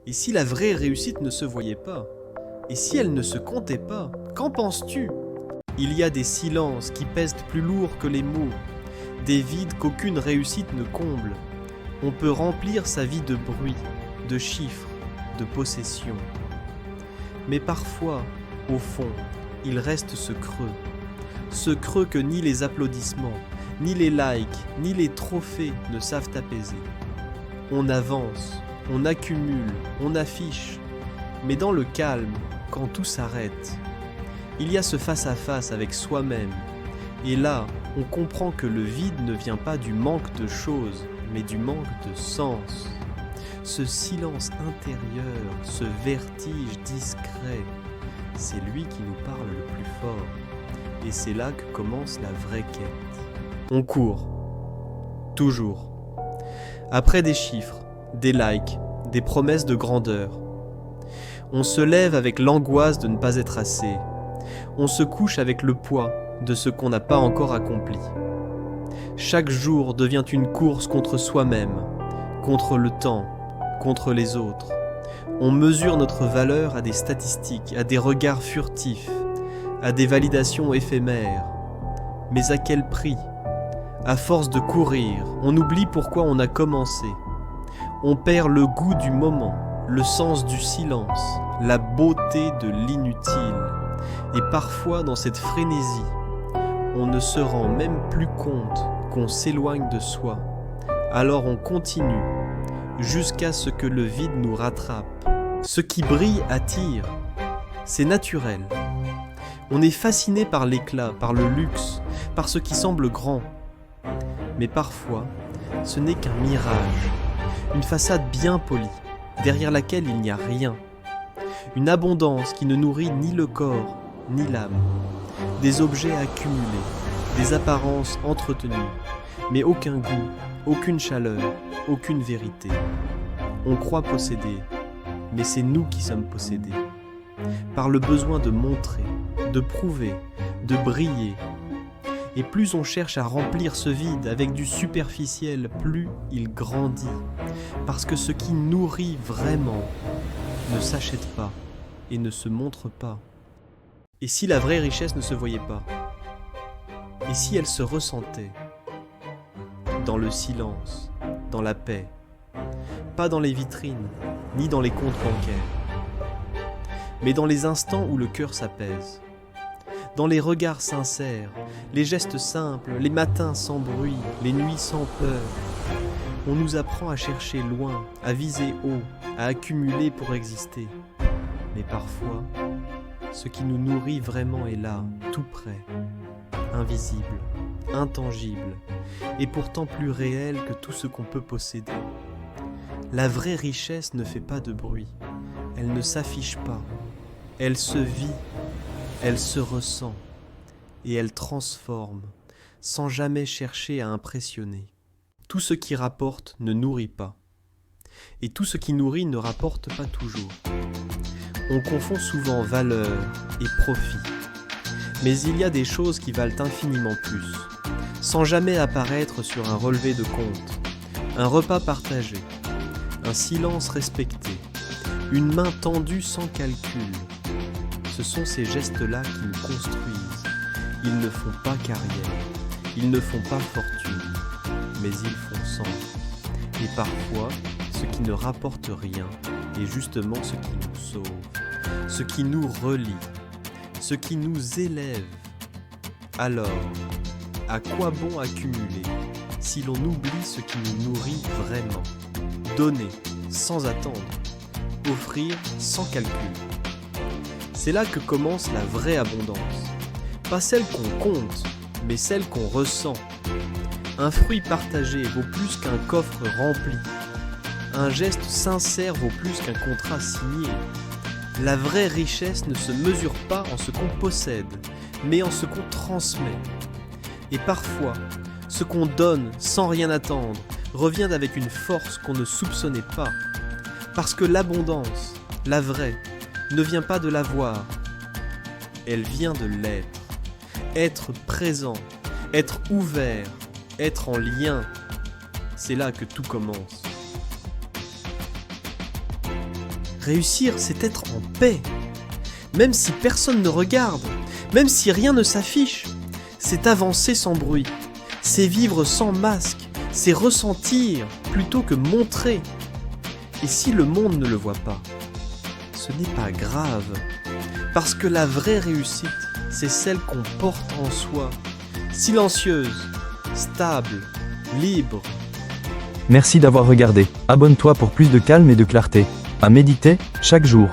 Et si la vraie réussite ne se voyait pas? Et si elle ne se comptait pas? Qu'en penses-tu? Il y a des silences qui pèsent plus lourd que les mots, des vides qu'aucune réussite ne comble. On peut remplir sa vie de bruit, de chiffres, de possessions. Mais parfois, au fond, il reste ce creux que ni les applaudissements, ni les likes, ni les trophées ne savent apaiser. On avance, on accumule, on affiche, mais dans le calme, quand tout s'arrête, il y a ce face-à-face avec soi-même, et là, on comprend que le vide ne vient pas du manque de choses, mais du manque de sens. Ce silence intérieur, ce vertige discret, c'est lui qui nous parle le plus fort. Et c'est là que commence la vraie quête. On court, toujours, après des chiffres, des likes, des promesses de grandeur. On se lève avec l'angoisse de ne pas être assez. On se couche avec le poids de ce qu'on n'a pas encore accompli. Chaque jour devient une course contre soi-même, contre le temps, contre les autres. On mesure notre valeur à des statistiques, à des regards furtifs, à des validations éphémères. Mais à quel prix? À force de courir, on oublie pourquoi on a commencé. On perd le goût du moment, le sens du silence, la beauté de l'inutile. Et parfois, dans cette frénésie, on ne se rend même plus compte qu'on s'éloigne de soi. Alors on continue, jusqu'à ce que le vide nous rattrape. Ce qui brille attire, c'est naturel. On est fasciné par l'éclat, par le luxe, par ce qui semble grand. Mais parfois, ce n'est qu'un mirage, une façade bien polie, derrière laquelle il n'y a rien. Une abondance qui ne nourrit ni le corps, ni l'âme. Des objets accumulés, des apparences entretenues, mais aucun goût, aucune chaleur, aucune vérité. On croit posséder, mais c'est nous qui sommes possédés. Par le besoin de montrer, de prouver, de briller. Et plus on cherche à remplir ce vide avec du superficiel, plus il grandit. Parce que ce qui nourrit vraiment ne s'achète pas et ne se montre pas. Et si la vraie richesse ne se voyait pas? Et si elle se ressentait? Dans le silence, dans la paix. Pas dans les vitrines, ni dans les comptes bancaires. Mais dans les instants où le cœur s'apaise. Dans les regards sincères, les gestes simples, les matins sans bruit, les nuits sans peur. On nous apprend à chercher loin, à viser haut, à accumuler pour exister. Mais parfois, ce qui nous nourrit vraiment est là, tout près, invisible, intangible, et pourtant plus réel que tout ce qu'on peut posséder. La vraie richesse ne fait pas de bruit, elle ne s'affiche pas, elle se vit, elle se ressent, et elle transforme, sans jamais chercher à impressionner. Tout ce qui rapporte ne nourrit pas, et tout ce qui nourrit ne rapporte pas toujours. On confond souvent valeur et profit, mais il y a des choses qui valent infiniment plus, sans jamais apparaître sur un relevé de compte, un repas partagé, un silence respecté, une main tendue sans calcul. Ce sont ces gestes-là qui nous construisent. Ils ne font pas carrière, ils ne font pas fortune, mais ils font sens. Et parfois, ce qui ne rapporte rien est justement ce qui nous sauve, ce qui nous relie, ce qui nous élève. Alors, à quoi bon accumuler si l'on oublie ce qui nous nourrit vraiment? Donner sans attendre, offrir sans calcul. C'est là que commence la vraie abondance. Pas celle qu'on compte, mais celle qu'on ressent. Un fruit partagé vaut plus qu'un coffre rempli. Un geste sincère vaut plus qu'un contrat signé. La vraie richesse ne se mesure pas en ce qu'on possède, mais en ce qu'on transmet. Et parfois, ce qu'on donne sans rien attendre revient avec une force qu'on ne soupçonnait pas. Parce que l'abondance, la vraie, ne vient pas de l'avoir, elle vient de l'être. Être présent, être ouvert, être en lien, c'est là que tout commence. Réussir, c'est être en paix. Même si personne ne regarde, même si rien ne s'affiche, c'est avancer sans bruit, c'est vivre sans masque, c'est ressentir plutôt que montrer. Et si le monde ne le voit pas, ce n'est pas grave, parce que la vraie réussite, c'est celle qu'on porte en soi, silencieuse, stable, libre. Merci d'avoir regardé. Abonne-toi pour plus de calme et de clarté. À méditer, chaque jour.